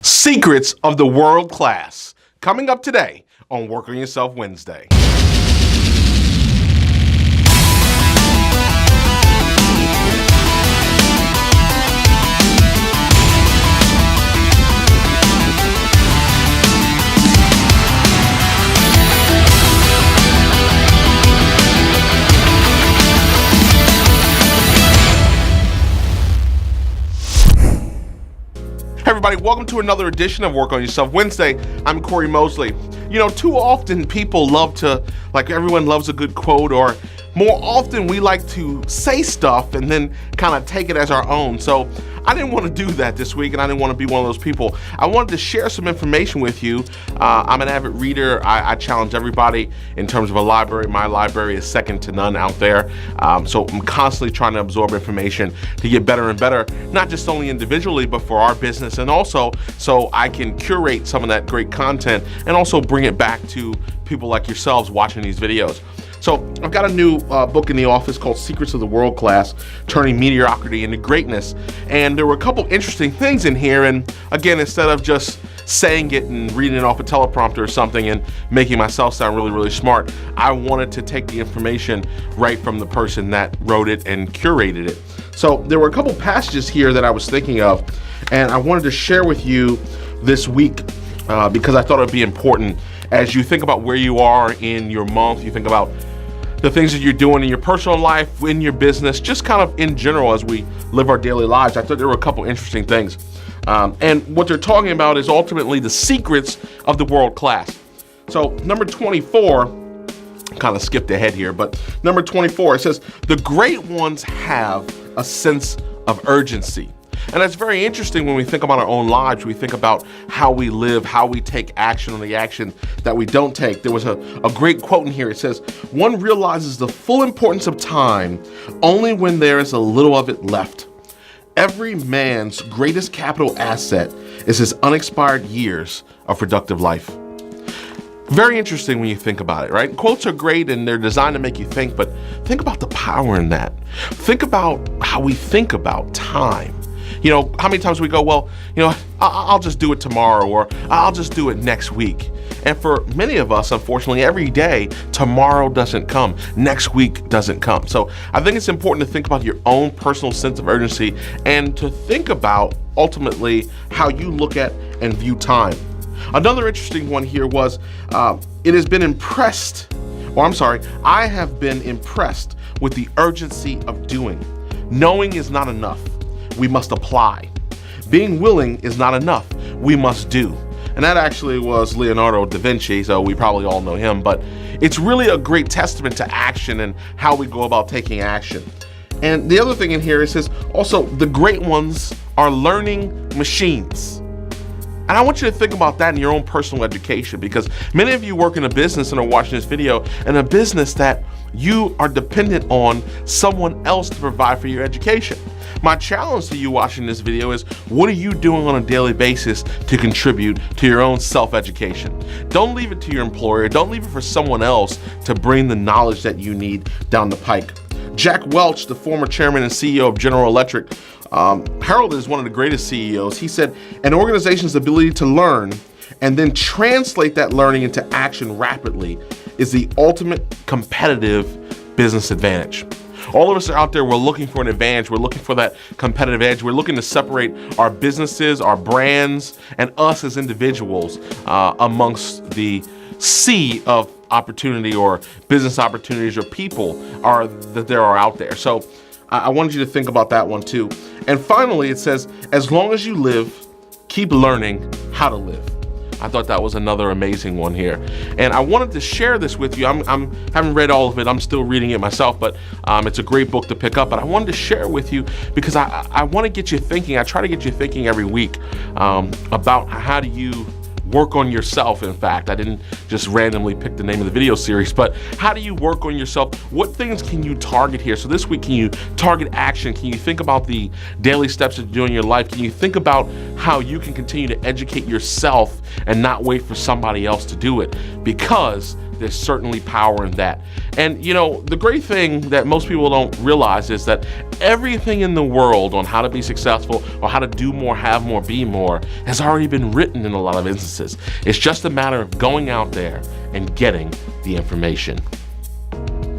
Secrets of the World Class, coming up today on Work on Yourself Wednesday. Hey everybody, welcome to another edition of Work on Yourself Wednesday. I'm Cory Mosley. You know, too often people love to, like everyone loves a good quote, or more often we like to say stuff and then kind of take it as our own. So I didn't want to do that this week, and I didn't want to be one of those people. I wanted to share some information with you. I'm an avid reader. I challenge everybody in terms of a library. My library is second to none out there. So I'm constantly trying to absorb information to get better and better, not just only individually, but for our business, and also so I can curate some of that great content and also bring it back to people like yourselves watching these videos. So I've got a new book in the office called Secrets of the World Class, Turning Mediocrity into Greatness. And there were a couple interesting things in here. And again, instead of just saying it and reading it off a teleprompter or something and making myself sound really, really smart, I wanted to take the information right from the person that wrote it and curated it. So there were a couple passages here that I was thinking of, and I wanted to share with you this week because I thought it would be important as you think about where you are in your month, you think about the things that you're doing in your personal life, in your business, just kind of in general as we live our daily lives. I thought there were a couple interesting things. And what they're talking about is ultimately the secrets of the world class. So number 24, kind of skipped ahead here, but number 24, it says, the great ones have a sense of urgency. And that's very interesting when we think about our own lives. We think about how we live, how we take action on the action that we don't take. There was a great quote in here. It says, one realizes the full importance of time only when there is a little of it left. Every man's greatest capital asset is his unexpired years of productive life. Very interesting when you think about it, right? Quotes are great and they're designed to make you think, but think about the power in that. Think about how we think about time. You know, how many times we go, well, you know, I'll just do it tomorrow, or I'll just do it next week. And for many of us, unfortunately, every day, tomorrow doesn't come, next week doesn't come. So I think it's important to think about your own personal sense of urgency and to think about ultimately how you look at and view time. Another interesting one here was, I have been impressed with the urgency of doing. Knowing is not enough. We must apply. Being willing is not enough. We must do. And that actually was Leonardo da Vinci, so we probably all know him, but it's really a great testament to action and how we go about taking action. And the other thing in here, it says also the great ones are learning machines. And I want you to think about that in your own personal education, because many of you work in a business and are watching this video in a business that you are dependent on someone else to provide for your education. My challenge to you watching this video is, what are you doing on a daily basis to contribute to your own self-education? Don't leave it to your employer. Don't leave it for someone else to bring the knowledge that you need down the pike. Jack Welch, the former chairman and CEO of General Electric, heralded as one of the greatest CEOs. He said, an organization's ability to learn and then translate that learning into action rapidly is the ultimate competitive business advantage. All of us are out there, we're looking for an advantage. We're looking for that competitive edge. We're looking to separate our businesses, our brands, and us as individuals amongst the sea of opportunity or business opportunities or people that there are out there. So I wanted you to think about that one too. And finally, it says, as long as you live, keep learning how to live. I thought that was another amazing one here. And I wanted to share this with you. I haven't read all of it. I'm still reading it myself, but it's a great book to pick up. But I wanted to share it with you because I want to get you thinking. I try to get you thinking every week about how do you work on yourself. In fact, I didn't just randomly pick the name of the video series, but how do you work on yourself? What things can you target here? So this week, can you target action? Can you think about the daily steps that you do in your life? Can you think about how you can continue to educate yourself and not wait for somebody else to do it? Because there's certainly power in that. And the great thing that most people don't realize is that everything in the world on how to be successful or how to do more, have more, be more has already been written in a lot of instances. It's just a matter of going out there and getting the information.